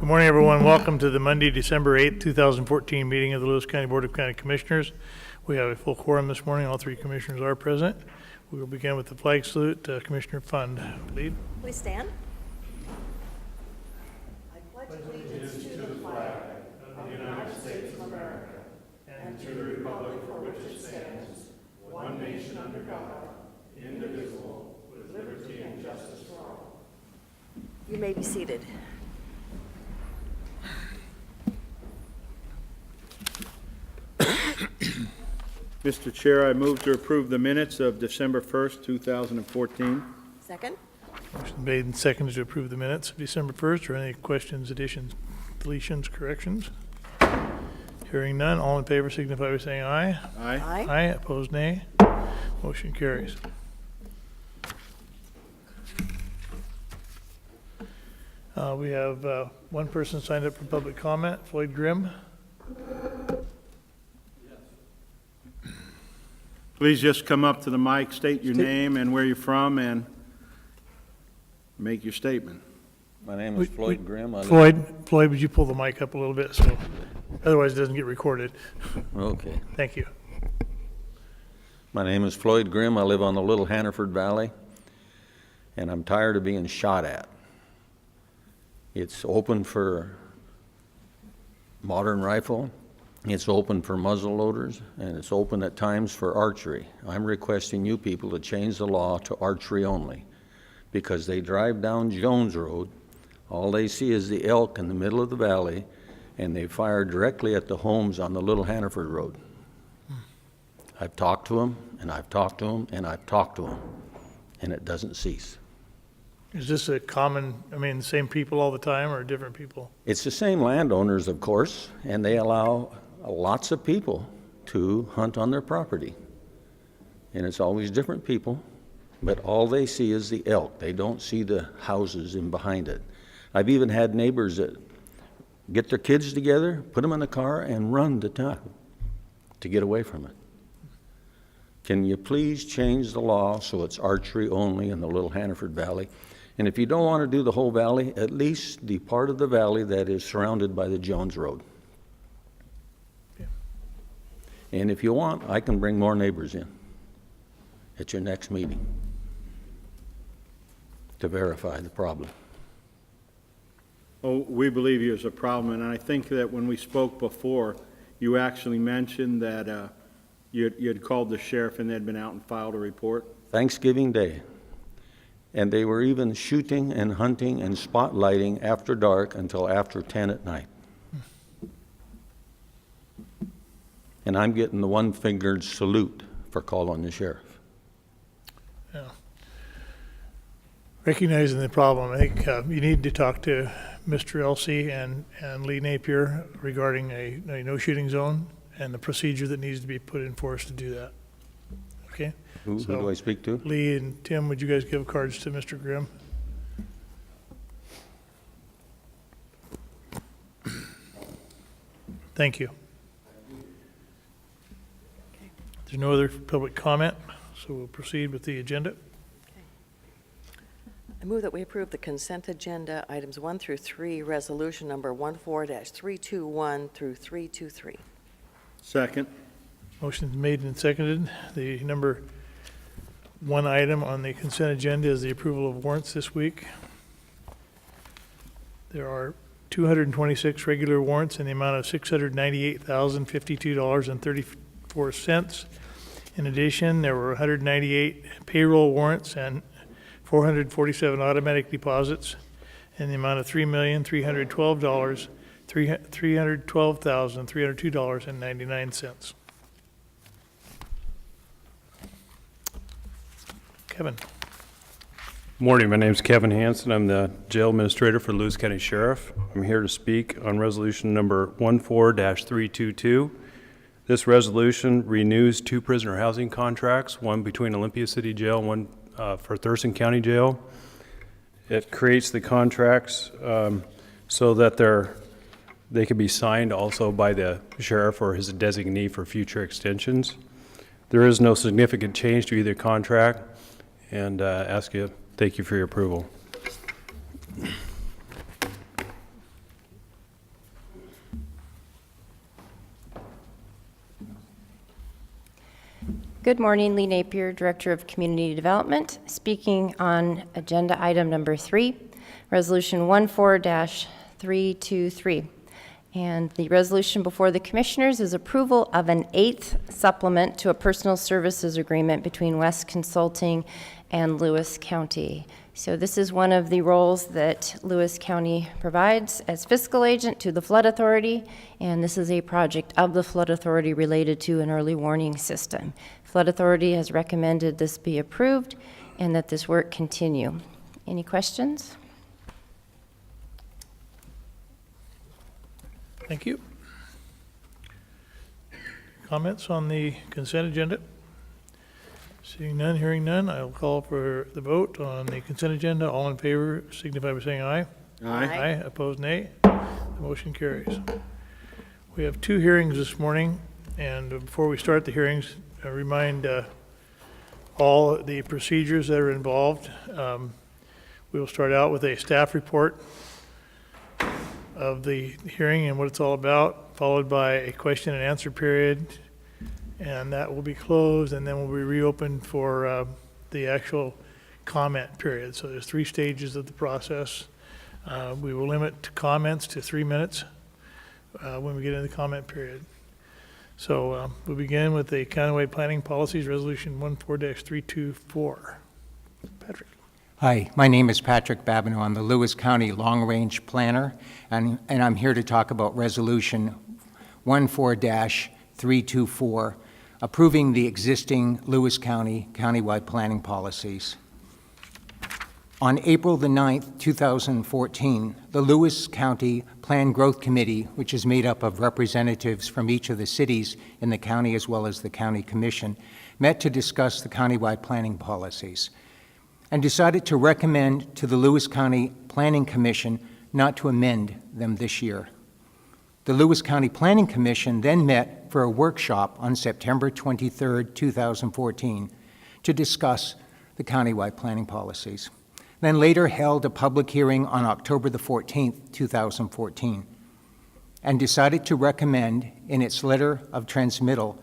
Good morning, everyone. Welcome to the Monday, December 8th, 2014 meeting of the Lewis County Board of County Commissioners. We have a full quorum this morning. All three commissioners are present. We will begin with the flag salute. Commissioner Fund, lead. Please stand. I pledge allegiance to the flag of the United States of America and to the republic for which it stands, one nation under God, indivisible, with liberty and justice for all. You may be seated. Mr. Chair, I move to approve the minutes of December 1st, 2014. Second. Motion made and seconded to approve the minutes of December 1st. Are any questions, additions, deletions, corrections? Hearing none, all in favor signify by saying aye. Aye. Aye. Aye. Opposed, nay. Motion carries. We have one person signed up for public comment, Floyd Grimm. Please just come up to the mic, state your name and where you're from, and make your statement. My name is Floyd Grimm. Floyd, would you pull the mic up a little bit so otherwise it doesn't get recorded? Okay. Thank you. My name is Floyd Grimm. I live on the Little Hannaford Valley, and I'm tired of being shot at. It's open for modern rifle. It's open for muzzle loaders, and it's open at times for archery. I'm requesting you people to change the law to archery only, because they drive down Jones Road, all they see is the elk in the middle of the valley, and they fire directly at the homes on the Little Hannaford Road. I've talked to them, and I've talked to them, and I've talked to them, and it doesn't cease. Is this a common, the same people all the time or different people? It's the same landowners, of course, and they allow lots of people to hunt on their property. And it's always different people, but all they see is the elk. They don't see the houses in behind it. I've even had neighbors that get their kids together, put them in the car, and run to town to get away from it. Can you please change the law so it's archery only in the Little Hannaford Valley? And if you don't want to do the whole valley, at least the part of the valley that is surrounded by the Jones Road. Yeah. And if you want, I can bring more neighbors in at your next meeting to verify the problem. Oh, we believe there's a problem, and I think that when we spoke before, you actually mentioned that you had called the sheriff and they'd been out and filed a report. Thanksgiving Day. And they were even shooting and hunting and spotlighting after dark until after 10 at night. And I'm getting the one-fingered salute for calling the sheriff. Yeah. Recognizing the problem, I think you need to talk to Mr. Elsey and Lee Napier regarding a no-shooting zone and the procedure that needs to be put in force to do that. Okay? Who do I speak to? Lee and Tim, would you guys give cards to Mr. Grimm? Thank you. There's no other public comment, so we'll proceed with the agenda. I move that we approve the consent agenda, items 1 through 3, resolution number 14-321 through 323. Second. Motion's made and seconded. The number one item on the consent agenda is the approval of warrants this week. There are 226 regular warrants in the amount of $698,052.34. In addition, there were 198 payroll warrants and 447 automatic deposits in the amount of $3,312,302.99. Kevin. Morning, my name is Kevin Hansen. I'm the jail administrator for Lewis County Sheriff. I'm here to speak on resolution number 14-322. This resolution renews 2 prisoner housing contracts, one between Olympia City Jail and one for Thurston County Jail. It creates the contracts so that they can be signed also by the sheriff or his designee for future extensions. There is no significant change to either contract, and thank you for your approval. Good morning, Lee Napier, Director of Community Development, speaking on agenda item number 3, Resolution 14-323. And the resolution before the Commissioners is approval of an 8th supplement to a personal services agreement between West Consulting and Lewis County. So this is one of the roles that Lewis County provides as fiscal agent to the Flood Authority, and this is a project of the Flood Authority related to an early warning system. Flood Authority has recommended this be approved and that this work continue. Any questions? Thank you. Comments on the consent agenda? Seeing none, hearing none, I will call for the vote on the consent agenda. All in favor signify by saying aye. Aye. Opposed, nay. The motion carries. We have 2 hearings this morning, and before we start the hearings, I remind all the procedures that are involved. We will start out with a staff report of the hearing and what it's all about, followed by a question and answer period, and that will be closed, and then will be reopened for the actual comment period. So there's 3 stages of the process. We will limit comments to 3 minutes when we get into the comment period. So we'll begin with the Countywide Planning Policies, Resolution 14-324. Patrick. Hi, my name is Patrick Babineau. I'm the Lewis County Long Range Planner, and I'm here to talk about Resolution 14-324, approving the existing Lewis County countywide planning policies. On April the 9th, 2014, the Lewis County Plan Growth Committee, which is made up of representatives from each of the cities in the county as well as the County Commission, met to discuss the countywide planning policies and decided to recommend to the Lewis County Planning Commission not to amend them this year. The Lewis County Planning Commission then met for a workshop on September 23, 2014, to discuss the countywide planning policies. Then later held a public hearing on October the 14th, 2014, and decided to recommend in its letter of transmittal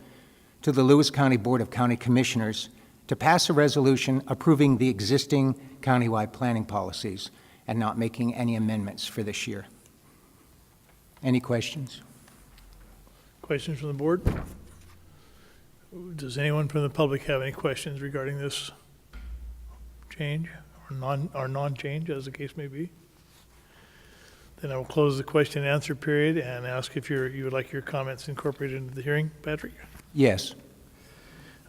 to the Lewis County Board of County Commissioners to pass a resolution approving the existing countywide planning policies and not making any amendments for this year. Any questions? Questions from the board? Does anyone from the public have any questions regarding this change or non-change, as the case may be? Then I will close the question and answer period and ask if you would like your comments incorporated into the hearing. Patrick? Yes.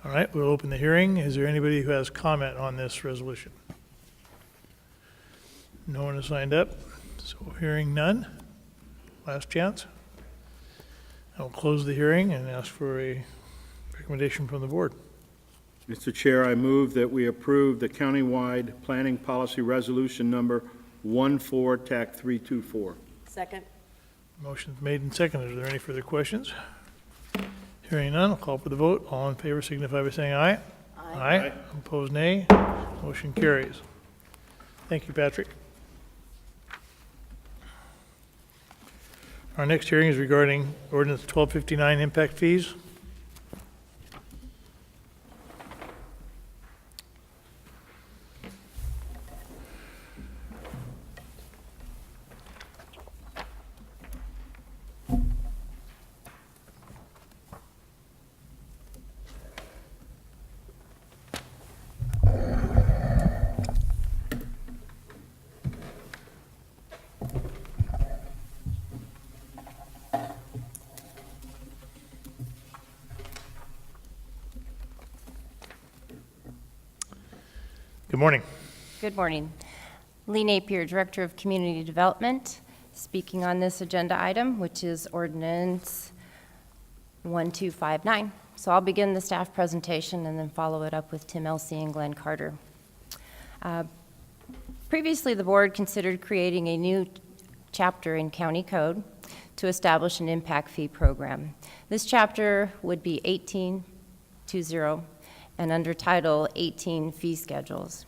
All right, we'll open the hearing. Is there anybody who has comment on this resolution? No one has signed up, so hearing none. Last chance. I will close the hearing and ask for a recommendation from the board. Mr. Chair, I move that we approve the countywide planning policy resolution number 14-324. Second. Motion's made and seconded. Are there any further questions? Hearing none, I'll call for the vote. All in favor signify by saying aye. Aye. Opposed, nay. Motion carries. Thank you, Patrick. Our next hearing is regarding ordinance 1259 impact fees. Good morning. Good morning. Lee Napier, Director of Community Development, speaking on this agenda item, which is ordinance 1259. So I'll begin the staff presentation and then follow it up with Tim Elsey and Glenn Carter. Previously, the board considered creating a new chapter in county code to establish an impact fee program. This chapter would be 1820 and under Title 18 fee schedules.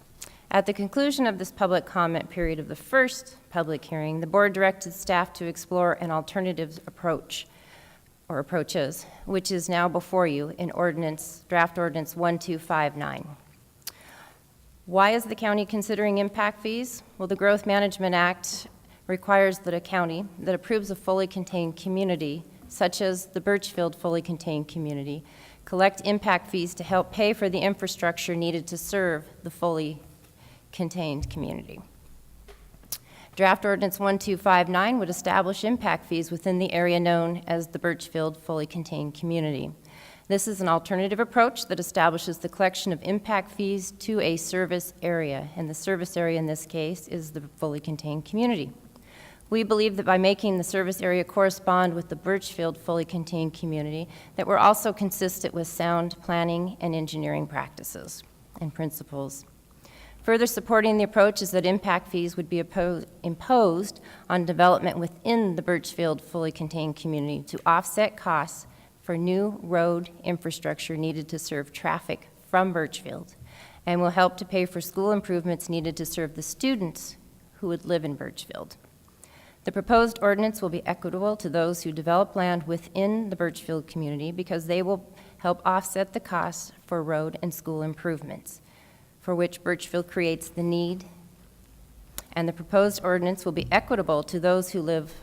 At the conclusion of this public comment period of the first public hearing, the board directed staff to explore an alternative approach or approaches, which is now before you in draft ordinance 1259. Why is the county considering impact fees? Well, the Growth Management Act requires that a county that approves a fully contained community, such as the Birchfield fully contained community, collect impact fees to help pay for the infrastructure needed to serve the fully contained community. Draft Ordinance 1259 would establish impact fees within the area known as the Birchfield fully contained community. This is an alternative approach that establishes the collection of impact fees to a service area, and the service area in this case is the fully contained community. We believe that by making the service area correspond with the Birchfield fully contained community, that we're also consistent with sound planning and engineering practices and principles. Further supporting the approach is that impact fees would be imposed on development within the Birchfield fully contained community to offset costs for new road infrastructure needed to serve traffic from Birchfield, and will help to pay for school improvements needed to serve the students who would live in Birchfield. The proposed ordinance will be equitable to those who develop land within the Birchfield community because they will help offset the costs for road and school improvements, for which Birchfield creates the need. And the proposed ordinance will be equitable to those who live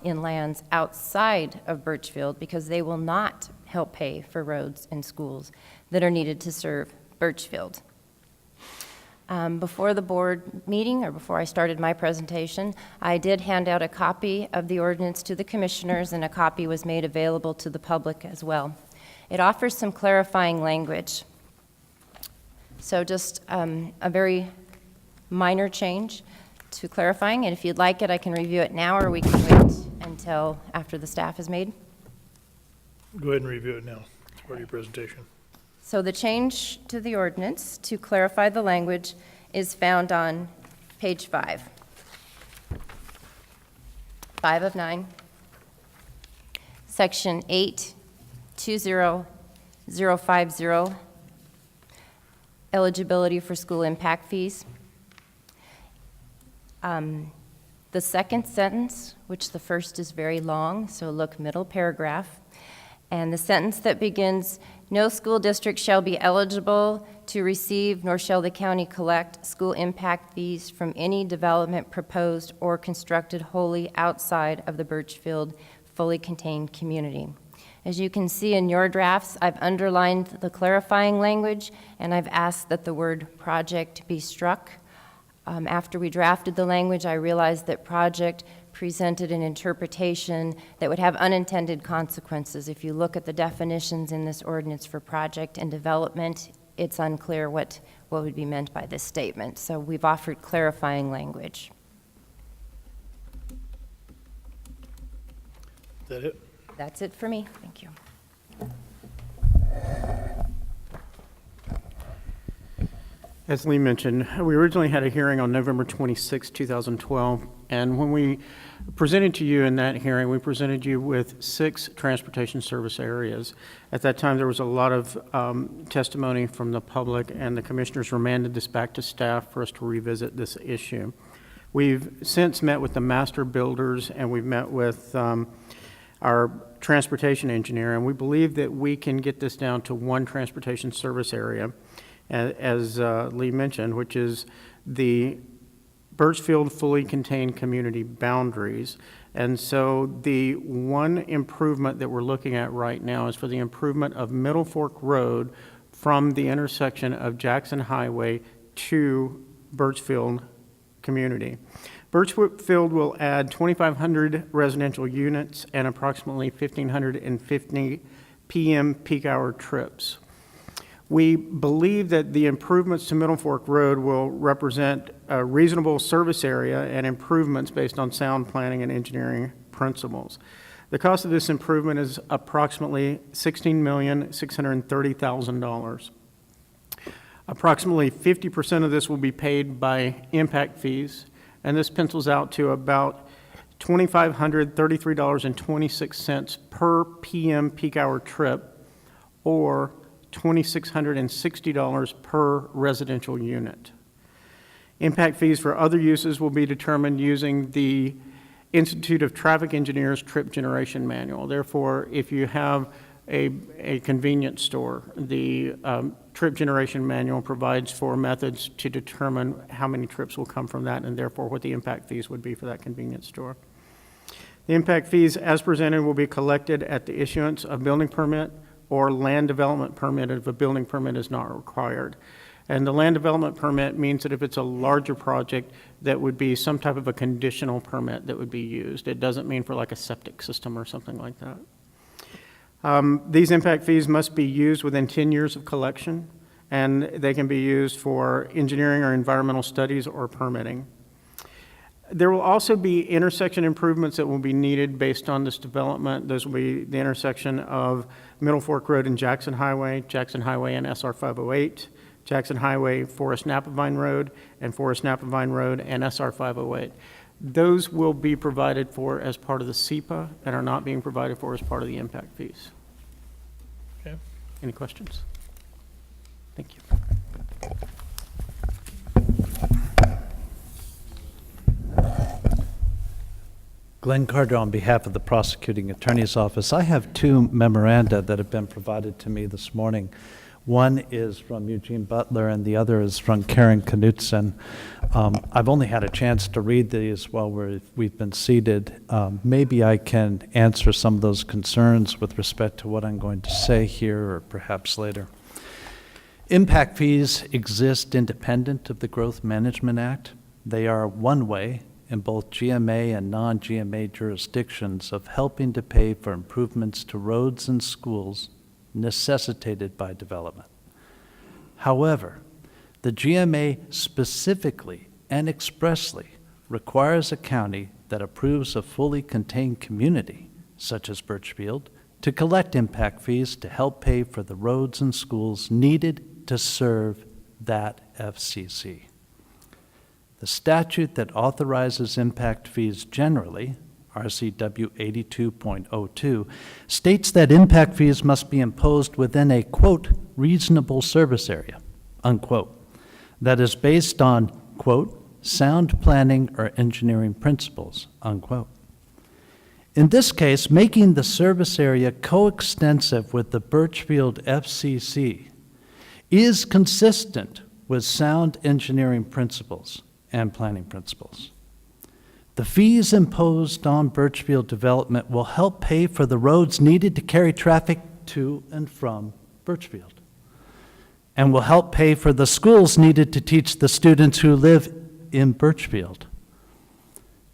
in lands outside of Birchfield because they will not help pay for roads and schools that are needed to serve Birchfield. Before the board meeting, or before I started my presentation, I did hand out a copy of the ordinance to the commissioners, and a copy was made available to the public as well. It offers some clarifying language. So just a very minor change to clarifying, and if you'd like it, I can review it now, or we can wait until after the staff is made. Go ahead and review it now. It's part of your presentation. So the change to the ordinance to clarify the language is found on page 5. 5 of 9. Section 8.20050, eligibility for school impact fees. The second sentence, which the first is very long, so look middle paragraph, and the sentence that begins, "No school district shall be eligible to receive, nor shall the county collect school impact fees from any development proposed or constructed wholly outside of the Birchfield fully contained community." As you can see in your drafts, I've underlined the clarifying language, and I've asked that the word project be struck. After we drafted the language, I realized that project presented an interpretation that would have unintended consequences. If you look at the definitions in this ordinance for project and development, it's unclear what would be meant by this statement. So we've offered clarifying language. Is that it? That's it for me. Thank you. As Lee mentioned, we originally had a hearing on November 26, 2012, and when we presented to you in that hearing, we presented you with 6 transportation service areas. At that time, there was a lot of testimony from the public, and the commissioners remanded this back to staff for us to revisit this issue. We've since met with the master builders, and we've met with our transportation engineer, and we believe that we can get this down to one transportation service area, as Lee mentioned, which is the Birchfield fully contained community boundaries. And so the one improvement that we're looking at right now is for the improvement of Middle Fork Road from the intersection of Jackson Highway to Birchfield community. Birchfield will add 2,500 residential units and approximately 1,550 PM peak hour trips. We believe that the improvements to Middle Fork Road will represent a reasonable service area and improvements based on sound planning and engineering principles. The cost of this improvement is approximately $16,630,000. Approximately 50% of this will be paid by impact fees, and this pencils out to about $2,533.26 per PM peak hour trip, or $2,660 per residential unit. Impact fees for other uses will be determined using the Institute of Traffic Engineers Trip Generation Manual. Therefore, if you have a convenience store, the Trip Generation Manual provides for methods to determine how many trips will come from that, and therefore what the impact fees would be for that convenience store. The impact fees, as presented, will be collected at the issuance of building permit or land development permit if a building permit is not required. And the land development permit means that if it's a larger project, that would be some type of a conditional permit that would be used. It doesn't mean for like a septic system or something like that. These impact fees must be used within 10 years of collection, and they can be used for engineering or environmental studies or permitting. There will also be intersection improvements that will be needed based on this development. Those will be the intersection of Middle Fork Road and Jackson Highway and SR 508, Jackson Highway, Forest Napavine Road, and Forest Napavine Road and SR 508. Those will be provided for as part of the SEPA and are not being provided for as part of the impact fees. Okay. Any questions? Thank you. Glenn Carter on behalf of the Prosecuting Attorney's Office. I have two memoranda that have been provided to me this morning. One is from Eugene Butler and the other is from Karen Knutson. I've only had a chance to read these while we've been seated. Maybe I can answer some of those concerns with respect to what I'm going to say here or perhaps later. Impact fees exist independent of the Growth Management Act. They are one way in both GMA and non-GMA jurisdictions of helping to pay for improvements to roads and schools necessitated by development. However, the GMA specifically and expressly requires a county that approves a fully contained community, such as Birchfield, to collect impact fees to help pay for the roads and schools needed to serve that FCC. The statute that authorizes impact fees generally, RCW 82.02, states that impact fees must be imposed within a, quote, reasonable service area, unquote, that is based on, quote, sound planning or engineering principles, unquote. In this case, making the service area coextensive with the Birchfield FCC is consistent with sound engineering principles and planning principles. The fees imposed on Birchfield development will help pay for the roads needed to carry traffic to and from Birchfield, and will help pay for the schools needed to teach the students who live in Birchfield.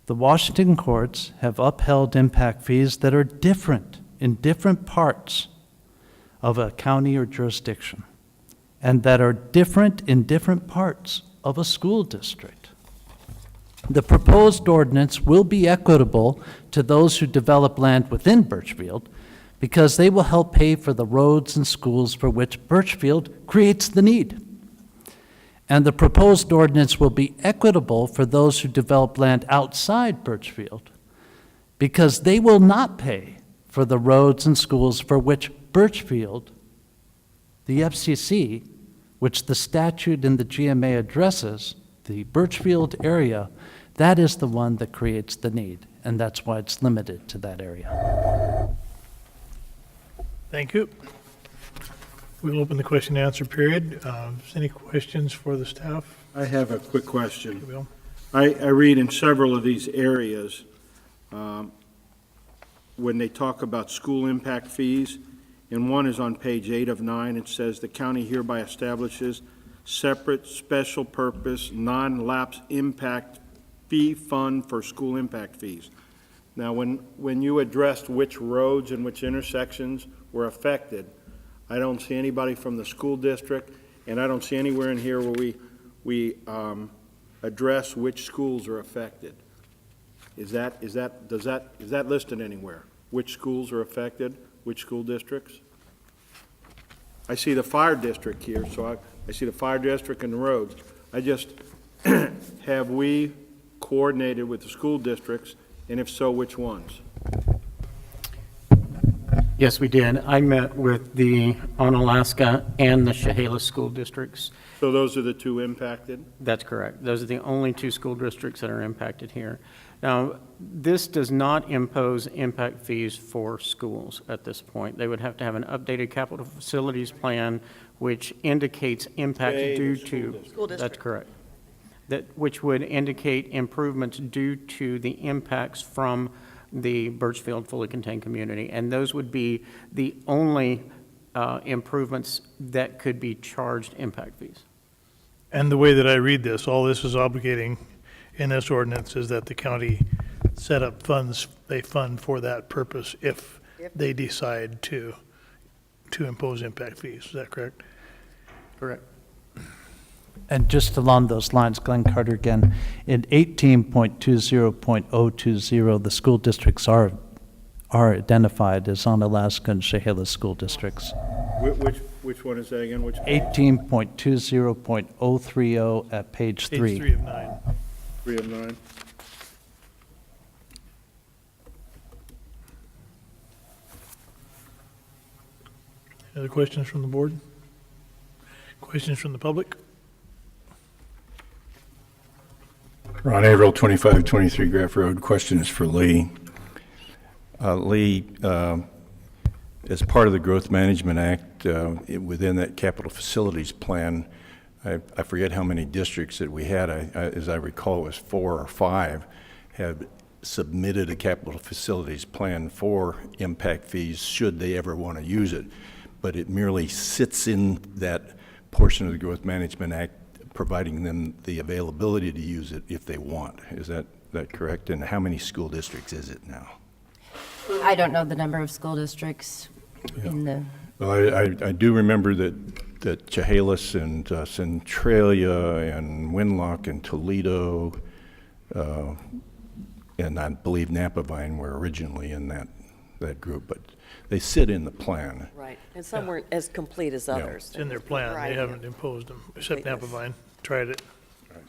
The Washington courts have upheld impact fees that are different in different parts of a county or jurisdiction, and that are different in different parts of a school district. The proposed ordinance will be equitable to those who develop land within Birchfield because they will help pay for the roads and schools for which Birchfield creates the need. And the proposed ordinance will be equitable for those who develop land outside Birchfield because they will not pay for the roads and schools for which Birchfield, the FCC, which the statute in the GMA addresses, the Birchfield area, that is the one that creates the need, and that's why it's limited to that area. Thank you. We'll open the question and answer period. Any questions for the staff? I have a quick question. Bill? I read in several of these areas, when they talk about school impact fees, and one is on page 8 of 9, it says, "The county hereby establishes separate special purpose non-lapse impact fee fund for school impact fees." Now, when you addressed which roads and which intersections were affected, I don't see anybody from the school district, and I don't see anywhere in here where we address which schools are affected. Is that listed anywhere? Which schools are affected? Which school districts? I see the fire district here, so I see the fire district and the roads. I just, have we coordinated with the school districts, and if so, which ones? Yes, we did. I met with the Onalaska and the Chehalis school districts. So those are the two impacted? That's correct. Those are the only two school districts that are impacted here. Now, this does not impose impact fees for schools at this point. They would have to have an updated capital facilities plan which indicates impact State due or school to. district? School That's district. correct. That, which would indicate improvements due to the impacts from the Birchfield fully contained community. And those would be the only improvements that could be charged impact fees. And the way that I read this, all this is obligating in this ordinance is that the county set up funds, they fund for that purpose if they decide to impose impact fees. Is that correct? Correct. And just along those lines, Glenn Carter again, in 18.20.020, the school districts are identified as Onalaska and Chehalis school districts. Which one is that again? Which? 18.20.030 at page 3. Page 3 of 9. 3 of 9. Any other questions from the board? Questions from the public? Ron Averill, 2523 Graff Road. Question is for Lee. Lee, as part of the Growth Management Act, within that capital facilities plan, I forget how many districts that we had. As I recall, it was 4 or 5 have submitted a capital facilities plan for impact fees should they ever want to use it. But it merely sits in that portion of the Growth Management Act, providing them the availability to use it if they want. Is that correct? And how many school districts is it now? I don't know the number of school districts in the, Well, I do remember that Chehalis and Centralia and Winlock and Toledo and I believe Napavine were originally in that group, but they sit in the plan. Right, and some weren't as complete as others. It's in their plan. They Right. haven't imposed them, except Napavine tried it.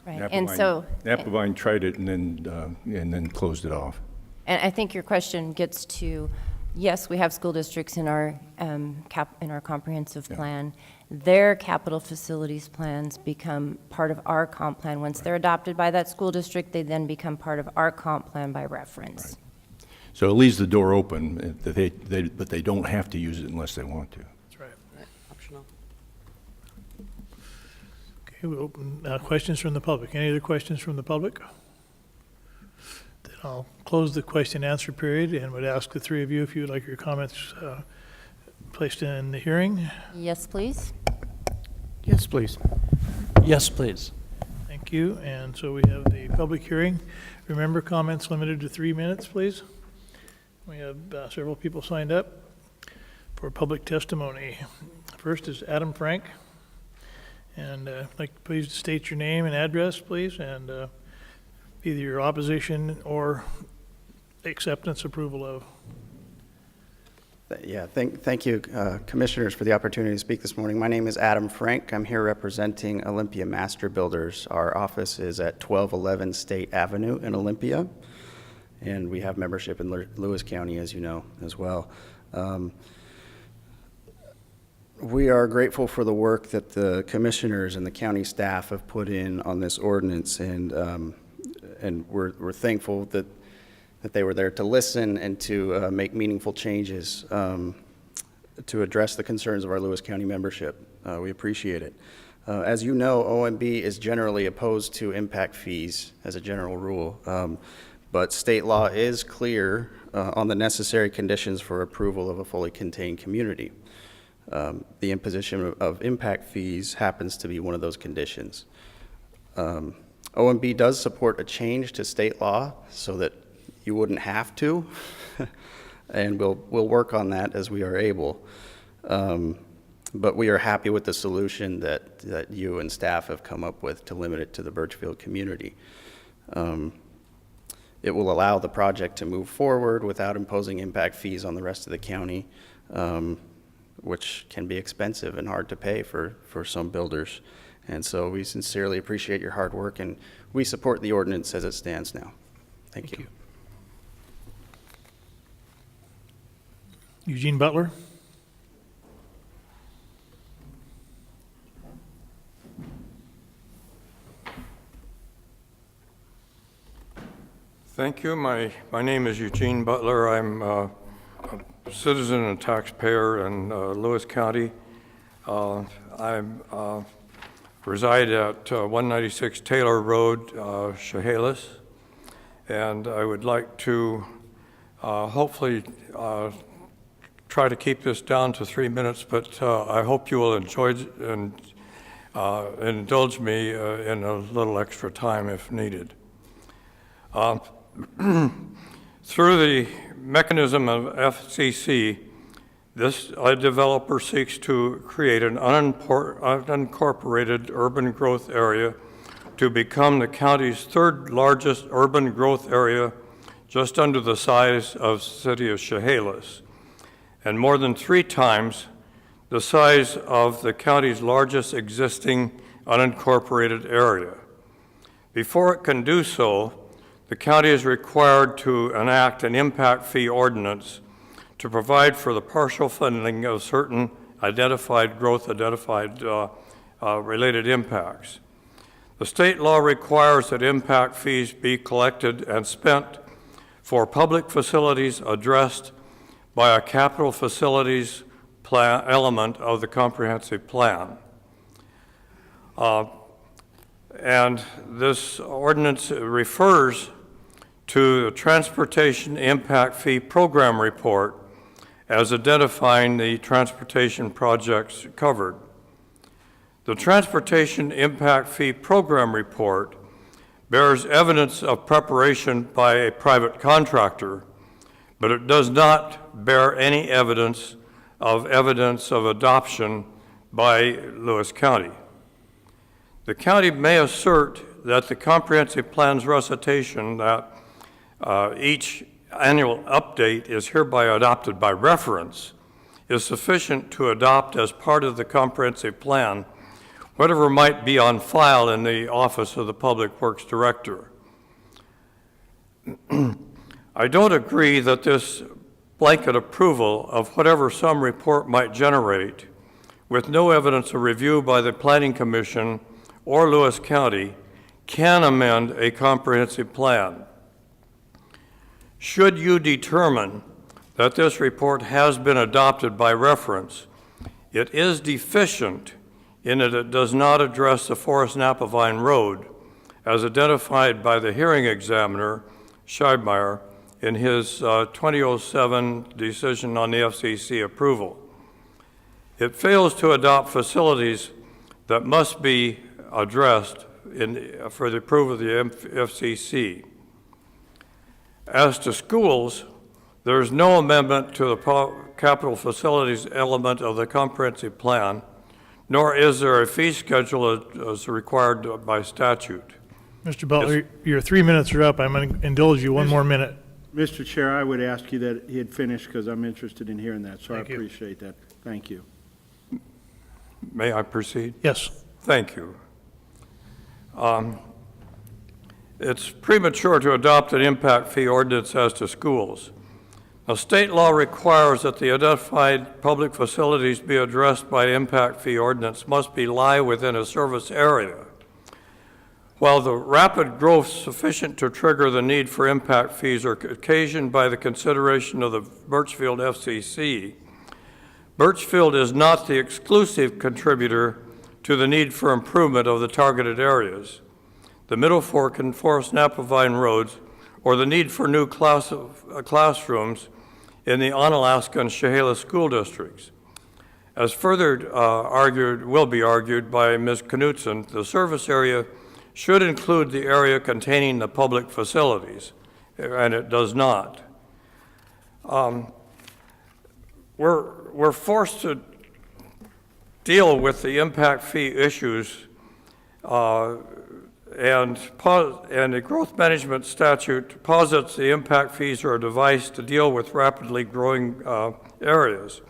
right. And so, Napavine tried it and then closed it off. and I think your question gets to, yes, we have school districts in our in our comprehensive plan. Their capital facilities plans become part of our comp plan. Once they're adopted by that school district, they then become part of our comp plan by reference. So it leaves the door open, but they don't have to use it unless they want to. That's right. Right, optional. Okay, we'll open questions from the public. Any other questions from the public? Then I'll close the question and answer period and would ask the three of you if you would like your comments placed in the hearing. Yes, please. Yes, please. Yes, please. Thank you. And so we have the public hearing. Remember, comments limited to 3 minutes, please. We have several people signed up for public testimony. First is Adam Frank. And I'd like please state your name and address, please, and either your opposition or acceptance, approval of. Yeah, thank you, Commissioners, for the opportunity to speak this morning. My name is Adam Frank. I'm here representing Olympia Master Builders. Our office is at 1211 State Avenue in Olympia, and we have membership in Lewis County, as you know, as well. We are grateful for the work that the Commissioners and the county staff have put in on this ordinance, and we're thankful that they were there to listen and to make meaningful changes to address the concerns of our Lewis County membership. We appreciate it. As you know, OMB is generally opposed to impact fees as a general rule, but state law is clear on the necessary conditions for approval of a fully contained community. The imposition of impact fees happens to be one of those conditions. OMB does support a change to state law so that you wouldn't have to, and we'll work on that as we are able. But we are happy with the solution that you and staff have come up with to limit it to the Birchfield community. It will allow the project to move forward without imposing impact fees on the rest of the county, which can be expensive and hard to pay for some builders. And so we sincerely appreciate your hard work, and we support the ordinance as it stands now. Thank you. Eugene Butler. Thank you. My name is Eugene Butler. I'm a citizen and taxpayer in Lewis County. I reside at 196 Taylor Road, Chehalis, and I would like to hopefully try to keep this down to 3 minutes, but I hope you will enjoy and indulge me in a little extra time if needed. Through the mechanism of FCC, this developer seeks to create an unincorporated urban growth area to become the county's third largest urban growth area, just under the size of the city of Chehalis, and more than 3 times the size of the county's largest existing unincorporated area. Before it can do so, the county is required to enact an impact fee ordinance to provide for the partial funding of certain related impacts. The state law requires that impact fees be collected and spent for public facilities addressed by a capital facilities plan element of the comprehensive plan. And this ordinance refers to the Transportation Impact Fee Program Report as identifying the transportation projects covered. The Transportation Impact Fee Program Report bears evidence of preparation by a private contractor, but it does not bear any evidence of adoption by Lewis County. The county may assert that the comprehensive plan's recitation that each annual update is hereby adopted by reference is sufficient to adopt as part of the comprehensive plan whatever might be on file in the office of the Public Works Director. I don't agree that this blanket approval of whatever some report might generate, with no evidence of review by the Planning Commission or Lewis County, can amend a comprehensive plan. Should you determine that this report has been adopted by reference, it is deficient in that it does not address the Forest Napavine Road as identified by the hearing examiner, Scheibmeyer, in his 2007 decision on the FCC approval. It fails to adopt facilities that must be addressed for the approval of the FCC. As to schools, there is no amendment to the capital facilities element of the comprehensive plan, nor is there a fee schedule as required by statute. Mr. Butler, your 3 minutes are up. I'm going to indulge you one more minute. Mr. Chair, I would ask you that he had finished because I'm interested in hearing that, so Thank I you. appreciate that. Thank you. May I proceed? Yes. Thank you. It's premature to adopt an impact fee ordinance as to schools. Now, state law requires that the identified public facilities be addressed by impact fee ordinance must lie within a service area. While the rapid growth sufficient to trigger the need for impact fees are occasioned by the consideration of the Birchfield FCC, Birchfield is not the exclusive contributor to the need for improvement of the targeted areas, the Middle Fork and Forest Napavine roads, or the need for new classrooms in the Onalaska and Chehalis school districts. As further will be argued by Ms. Knutson, the service area should include the area containing the public facilities, and it does not. We're forced to deal with the impact fee issues and the growth management statute posits the impact fees are a device to deal with rapidly growing areas.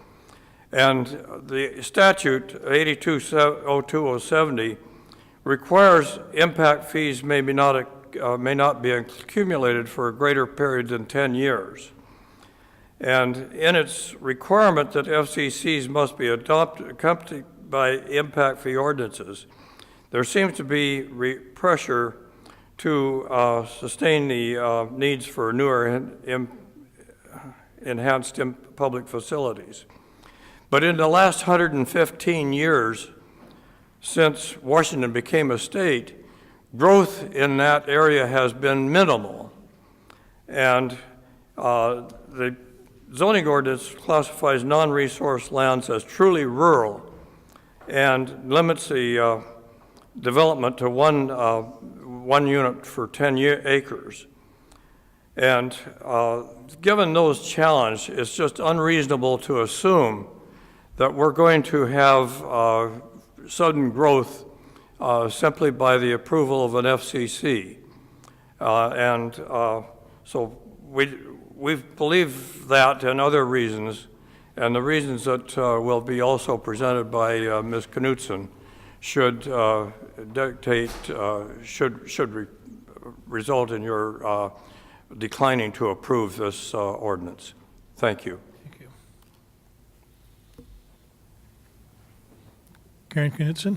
And the statute 8202-070 requires impact fees may not be accumulated for a greater period than 10 years. And in its requirement that FCCs must be accompanied by impact fee ordinances, there seems to be pressure to sustain the needs for newer enhanced public facilities. But in the last 115 years, since Washington became a state, growth in that area has been minimal. And the zoning ordinance classifies non-resource lands as truly rural and limits the development to one unit for 10 acres. And given those challenges, it's just unreasonable to assume that we're going to have sudden growth simply by the approval of an FCC. So we believe that and other reasons, and the reasons that will be also presented by Ms. Knutson should dictate, should result in your declining to approve this ordinance. Thank you. Thank you. Karen Knutson?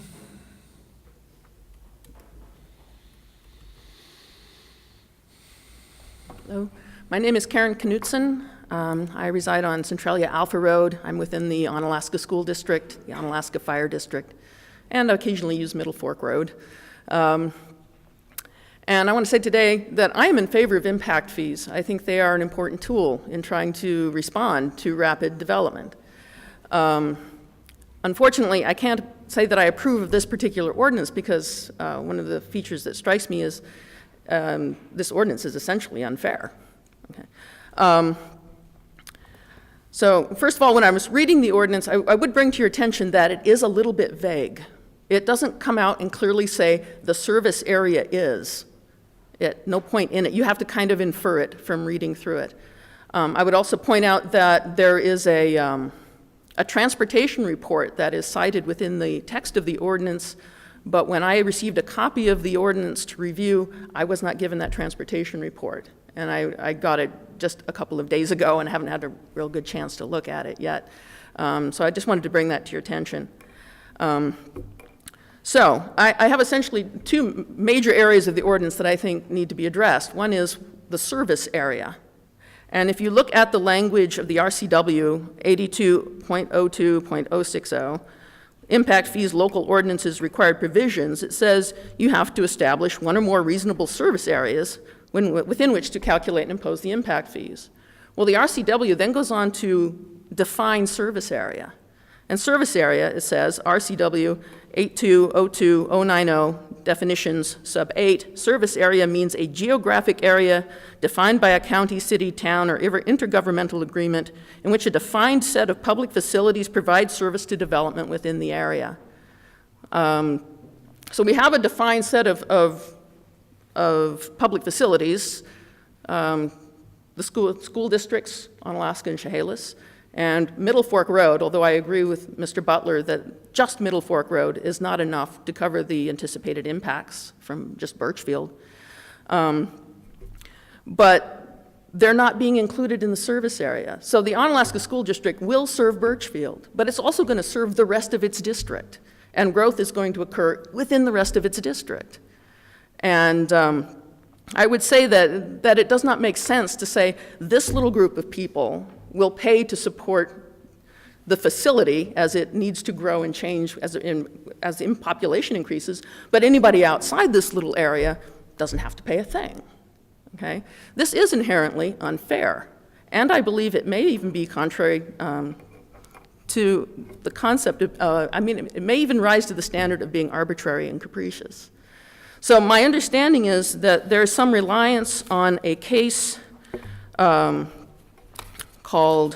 Hello, my name is Karen Knutson. I reside on Centralia Alpha Road. I'm within the Onalaska School District, the Onalaska Fire District, and I occasionally use Middle Fork Road. And I want to say today that I am in favor of impact fees. I think they are an important tool in trying to respond to rapid development. Unfortunately, I can't say that I approve of this particular ordinance because one of the features that strikes me is this ordinance is essentially unfair. Okay. So first of all, when I was reading the ordinance, I would bring to your attention that it is a little bit vague. It doesn't come out and clearly say the service area is. At no point in it. You have to kind of infer it from reading through it. I would also point out that there is a transportation report that is cited within the text of the ordinance, but when I received a copy of the ordinance to review, I was not given that transportation report. And I got it just a couple of days ago and haven't had a real good chance to look at it yet. So I just wanted to bring that to your attention. So I have essentially two major areas of the ordinance that I think need to be addressed. One is the service area. And if you look at the language of the RCW 82.02.060, impact fees, local ordinances, required provisions, it says you have to establish one or more reasonable service areas within which to calculate and impose the impact fees. Well, the RCW then goes on to define service area. And service area, it says, RCW 8202.090, definitions, sub 8, service area means a geographic area defined by a county, city, town, or intergovernmental agreement in which a defined set of public facilities provide service to development within the area. So we have a defined set of public facilities, the school districts on Alaska and Chehalis, and Middle Fork Road, although I agree with Mr. Butler that just Middle Fork Road is not enough to cover the anticipated impacts from just Birchfield. But they're not being included in the service area. So the Onalaska School District will serve Birchfield, but it's also going to serve the rest of its district, and growth is going to occur within the rest of its district. And I would say that it does not make sense to say this little group of people will pay to support the facility as it needs to grow and change as the population increases, but anybody outside this little area doesn't have to pay a thing, okay? This is inherently unfair, and I believe it may even be contrary to the concept of, it may even rise to the standard of being arbitrary and capricious. So my understanding is that there's some reliance on a case called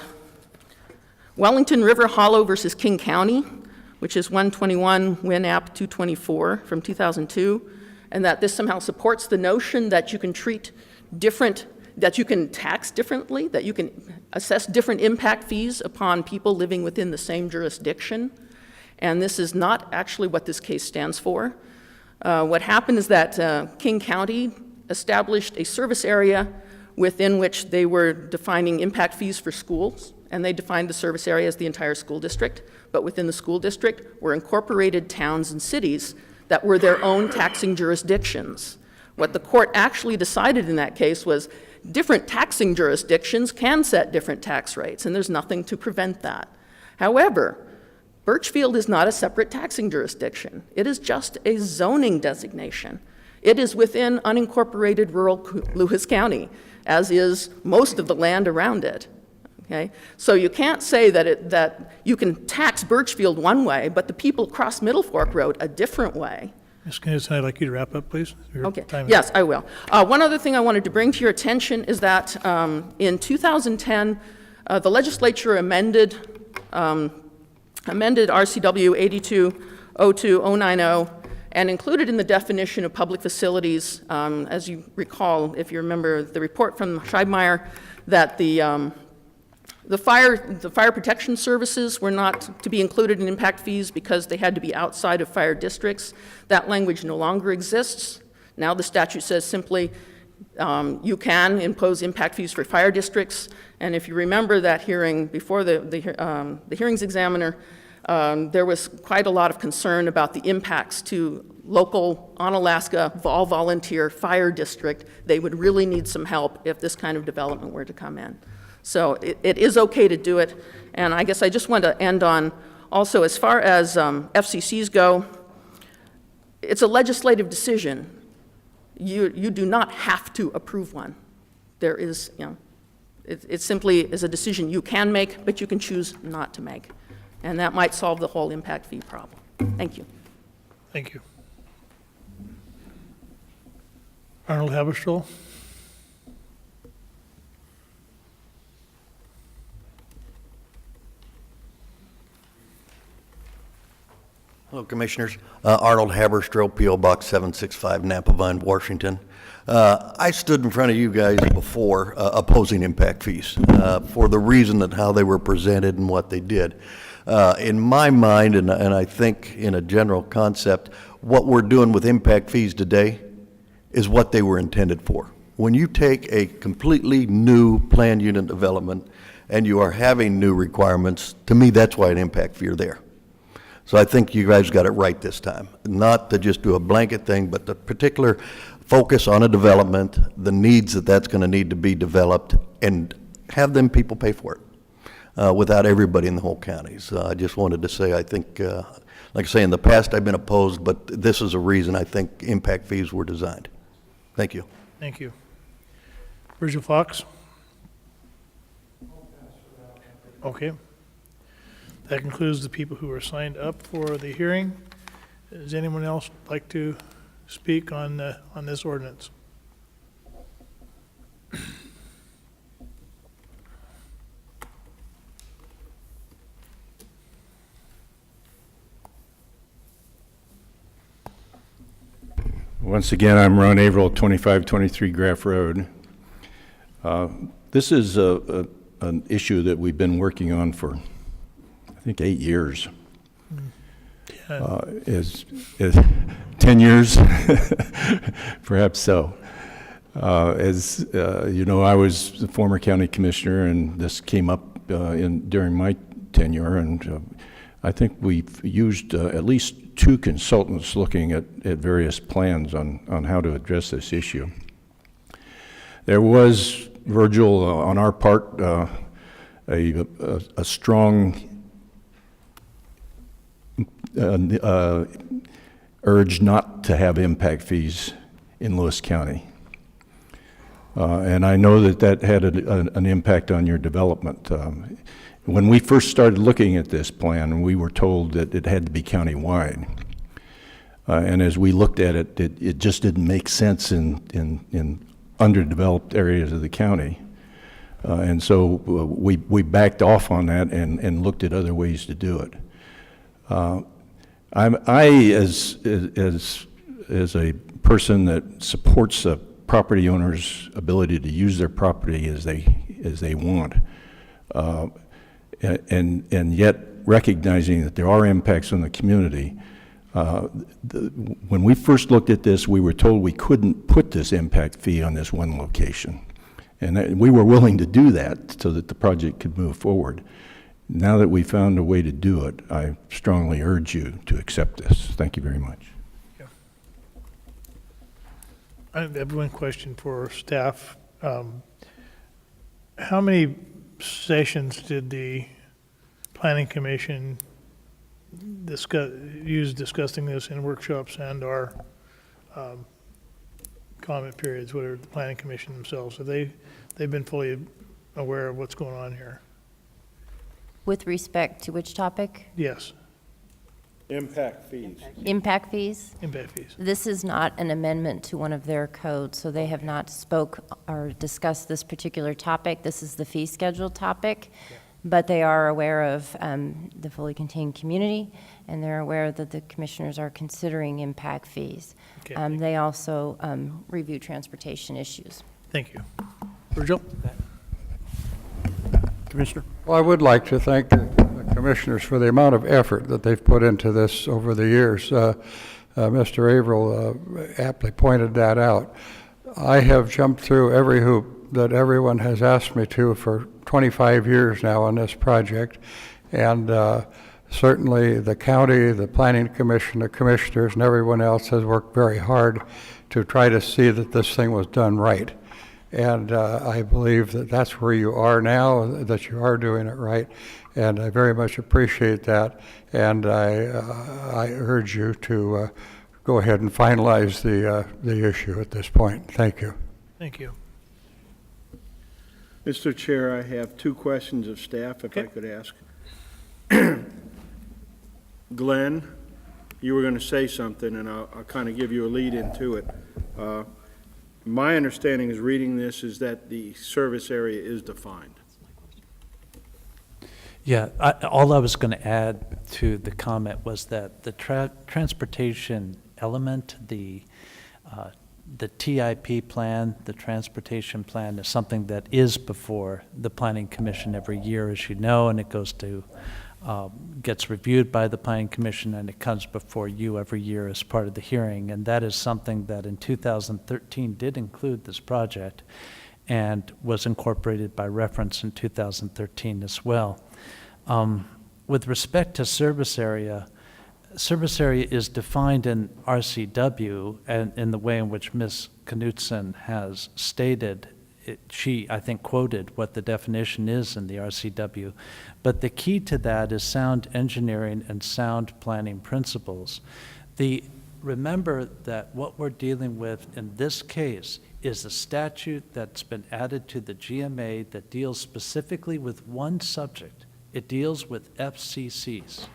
Wellington River Hollow versus King County, which is 121 Win App 224 from 2002, and that this somehow supports the notion that you can treat different, that you can tax differently, that you can assess different impact fees upon people living within the same jurisdiction. And this is not actually what this case stands for. What happened is that King County established a service area within which they were defining impact fees for schools, and they defined the service area as the entire school district. But within the school district were incorporated towns and cities that were their own taxing jurisdictions. What the court actually decided in that case was different taxing jurisdictions can set different tax rates, and there's nothing to prevent that. However, Birchfield is not a separate taxing jurisdiction. It is just a zoning designation. It is within unincorporated rural Lewis County, as is most of the land around it. Okay? So you can't say that you can tax Birchfield one way, but the people across Middle Fork Road a different way. Ms. Knudsen, I'd like you to wrap up, please. Your Okay, time is yes, I will. One other thing I wanted to bring to your attention is that in 2010, the legislature amended RCW 8202-090 and included in the definition of public facilities, as you recall, if you remember the report from Scheibmeier, that the fire protection services were not to be included in impact fees because they had to be outside of fire districts. That language no longer exists. Now the statute says simply you can impose impact fees for fire districts. And if you remember that hearing before the hearings examiner, there was quite a lot of concern about the impacts to local Onalaska volunteer fire district. They would really need some help if this kind of development were to come in. So it is okay to do it. And I guess I just want to end on also, as far as FCCs go, it's a legislative decision. You do not have to approve one. There is, it simply is a decision you can make, but you can choose not to make. And that might solve the whole impact fee problem. Thank you. Thank you. Arnold Haberstol. Hello, Commissioners. Arnold Haberstro, P.O. Box 765, Napa Vine, Washington. I stood in front of you guys before opposing impact fees for the reason that how they were presented and what they did. In my mind, and I think in a general concept, what we're doing with impact fees today is what they were intended for. When you take a completely new planned unit development and you are having new requirements, to me, that's why an impact fee are there. So I think you guys got it right this time. Not to just do a blanket thing, but the particular focus on a development, the needs that's going to need to be developed, and have them people pay for it without everybody in the whole county. So I just wanted to say, I think, like I say, in the past I've been opposed, but this is a reason I think impact fees were designed. Thank you. Thank you. Virgil Fox. Okay. That concludes the people who are signed up for the hearing. Does anyone else like to speak on this ordinance? Once again, I'm Ron Averill, 2523 Graff Road. This is an issue that we've been working on for, I think, 8 years. Is 10 years? Perhaps so. As you know, I was the former county commissioner, and this came up during my tenure, and I think we've used at least 2 consultants looking at various plans on how to address this issue. There was, Virgil, on our part, a strong urge not to have impact fees in Lewis County. And I know that had an impact on your development. When we first started looking at this plan, we were told that it had to be countywide. And as we looked at it, it just didn't make sense in underdeveloped areas of the county. And so we backed off on that and looked at other ways to do it. As a person that supports a property owner's ability to use their property as they want, and yet recognizing that there are impacts on the community. When we first looked at this, we were told we couldn't put this impact fee on this one location. we were willing to do that so that the project could move forward. Now that we found a way to do it, I strongly urge you to accept this. Thank you very much. I have one question for staff. How many sessions did the Planning Commission discussing this in workshops and our comment periods, whatever the Planning Commission themselves? Have they've been fully aware of what's going on here? With respect to which topic? Yes, Impact fees. Impact fees? impact fees. This is not an amendment to one of their codes, so they have not spoke or discussed this particular topic. This is the fee schedule topic, but they are aware of the fully contained community, and they're aware that the commissioners are considering impact fees. Okay, They also review transportation issues. thank you. Virgil? Commissioner? Well, I would like to thank the commissioners for the amount of effort that they've put into this over the years. Mr. Averill aptly pointed that out. I have jumped through every hoop that everyone has asked me to for 25 years now on this project, and certainly the county, the planning commission, the commissioners, and everyone else has worked very hard to try to see that this thing was done right. And I believe that that's where you are now, that you are doing it right, and I very much appreciate that. And I urge you to go ahead and finalize the issue at this point. Thank you. Thank you. Mr. Chair, I have two questions of staff, if I could ask. Glenn, you were going to say something, and I'll kind of give you a lead into it. My understanding is reading this is that the service area is defined. Yeah, all I was going to add to the comment was that the transportation element, the TIP plan, the transportation plan, is something that is before the Planning Commission every year, as you know, and it goes to, gets reviewed by the Planning Commission, and it comes before you every year as part of the hearing. And that is something that in 2013 did include this project and was incorporated by reference in 2013 as well. With respect to service area is defined in RCW, and in the way in which Ms. Knutson has stated, she, I think, quoted what the definition is in the RCW. But the key to that is sound engineering and sound planning principles. Remember that what we're dealing with in this case is a statute that's been added to the GMA that deals specifically with one subject. It deals with FCCs.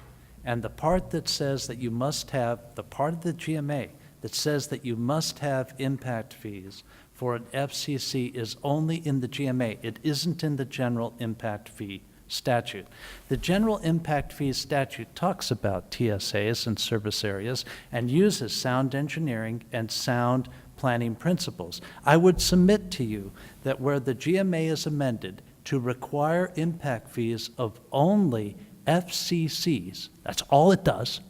And the part that says that you must have, the part of the GMA that says that you must have impact fees for an FCC is only in the GMA. It isn't in the general impact fee statute. The general impact fees statute talks about TSAs and service areas and uses sound engineering and sound planning principles. I would submit to you that where the GMA is amended to require impact fees of only FCCs, that's all it does,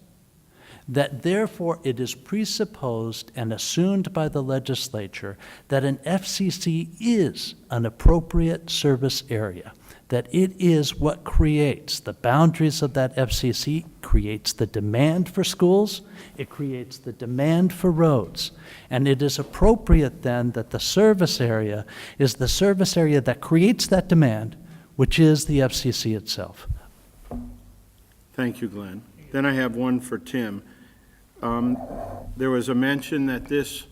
that therefore it is presupposed and assumed by the legislature that an FCC is an appropriate service area, that it is what creates the boundaries of that FCC, creates the demand for schools, it creates the demand for roads, and it is appropriate then that the service area is the service area that creates that demand, which is the FCC itself. Thank you, Glenn. Then I have one for Tim. There was a mention that this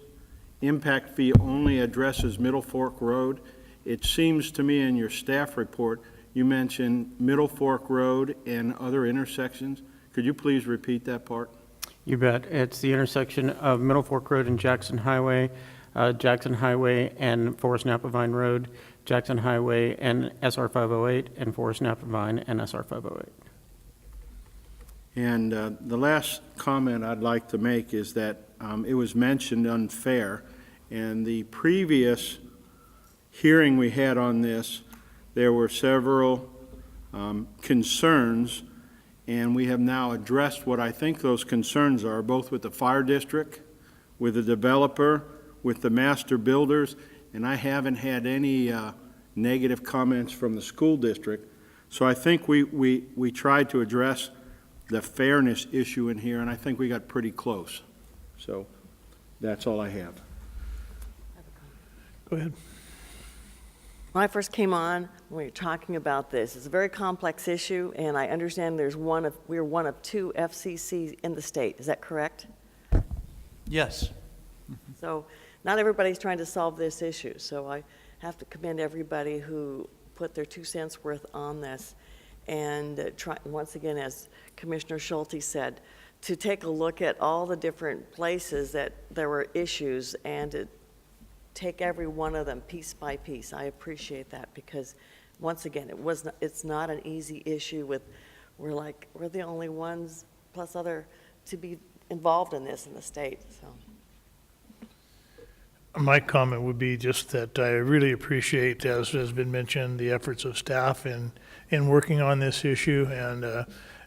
impact fee only addresses Middle Fork Road. It seems to me in your staff report, you mentioned Middle Fork Road and other intersections. Could you please repeat that part? You bet. It's the intersection of Middle Fork Road and Jackson Highway and Forest Napa Vine Road, Jackson Highway and SR 508, and Forest Napa Vine and SR 508. And the last comment I'd like to make is that it was mentioned unfair, and the previous hearing we had on this, there were several concerns, and we have now addressed what I think those concerns are, both with the fire district, with the developer, with the master builders, and I haven't had any negative comments from the school district. So I think we tried to address the fairness issue in here, and I think we got pretty close. So that's all I have. Go ahead. When I first came on, we were talking about this. It's a very complex issue, and I understand we're one of 2 FCCs in the state. Is that correct? Yes. So not everybody's trying to solve this issue. So I have to commend everybody who put their 2 cents worth on this. And once again, as Commissioner Schulte said, to take a look at all the different places that there were issues and to take every one of them piece by piece. I appreciate that because, once again, it's not an easy issue with, we're the only ones, plus other, to be involved in this in the state, so. My comment would be just that I really appreciate, as has been mentioned, the efforts of staff in working on this issue, and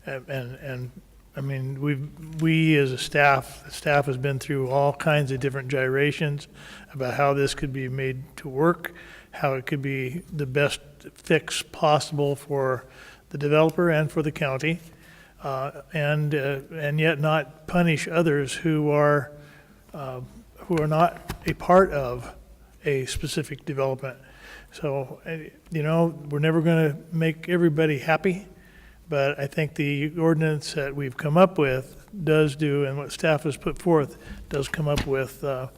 I mean, we as a staff, the staff has been through all kinds of different gyrations about how this could be made to work, how it could be the best fix possible for the developer and for the county, and yet not punish others who are not a part of a specific development. So, you know, we're never going to make everybody happy, but I think the ordinance that we've come up with does do, and what staff has put forth, does come up with the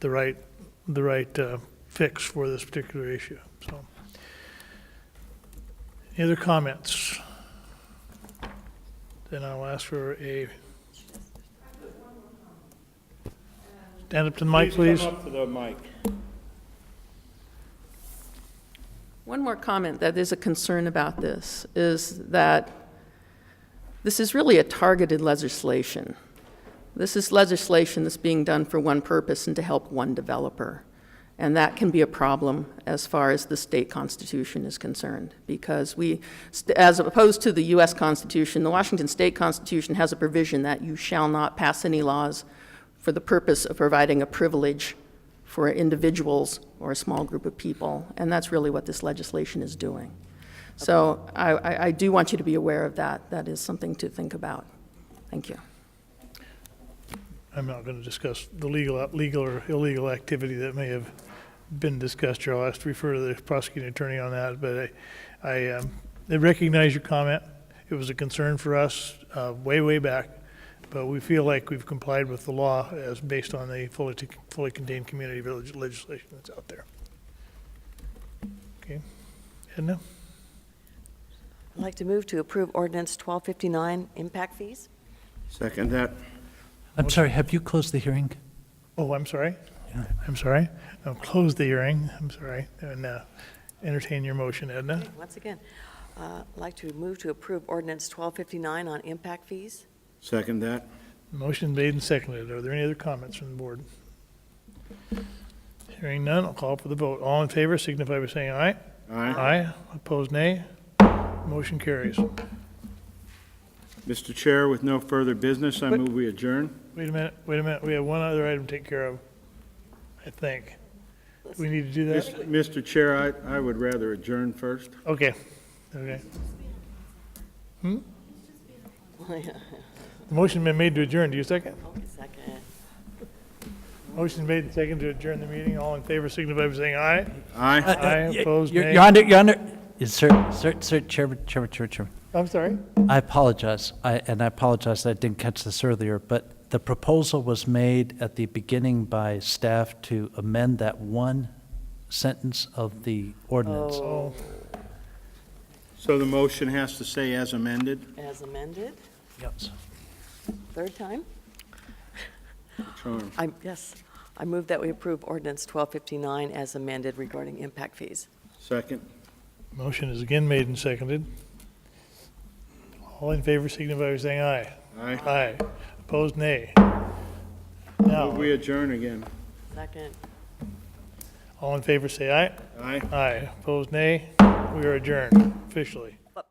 right fix for this particular issue. So, any other comments? Then I'll ask for a... Stand up to the mic, please. Come up to the mic. One more comment that is a concern about this is that this is really a targeted legislation. This is legislation that's being done for one purpose and to help one developer. And that can be a problem as far as the state constitution is concerned, because as opposed to the U.S. Constitution, the Washington State Constitution has a provision that you shall not pass any laws for the purpose of providing a privilege for individuals or a small group of people, and that's really what this legislation is doing. So I do want you to be aware of that. That is something to think about. Thank you. I'm not going to discuss the legal or illegal activity that may have been discussed here. I'll have to refer to the prosecuting attorney on that, but I recognize your comment. It was a concern for us way back, but we feel like we've complied with the law as based on the fully contained community village legislation that's out there. Okay, Edna? I'd like to move to approve ordinance 1259, impact fees. Second that. I'm sorry, have you closed the hearing? Oh, I'm sorry. I'm sorry. I'll close the hearing. I'm sorry. And entertain your motion, Edna. Okay, once again, I'd like to move to approve ordinance 1259 on impact fees. Second that. Motion made and seconded. Are there any other comments from the board? Hearing none, I'll call for the vote. All in favor signify by saying aye. Aye. Aye. Opposed, nay. Motion carries. Mr. Chair, with no further business, I move we adjourn. Wait a minute. We have one other item to take care of, I think. Do we need to do that? Mr. Chair, I would rather adjourn first. Okay. The motion been made to adjourn. Do you second? Okay, second. Motion made and seconded to adjourn the meeting. All in favor signify by saying aye. Aye. Aye. Opposed, nay. You're under, Sir, Chairman. I'm sorry? I apologize, I apologize that I didn't catch this earlier, but the proposal was made at the beginning by staff to amend that one sentence of the ordinance. Oh. So the motion has to say as amended? As amended, Yes. third time? Charm. Yes, I move that we approve ordinance 1259 as amended regarding impact fees. Second. Motion is again made and seconded. All in favor signify by saying aye. Aye. Aye. Opposed, nay. Move Now, we adjourn again. Second. all in favor say aye. Aye. Aye. Opposed, nay. We are adjourned officially.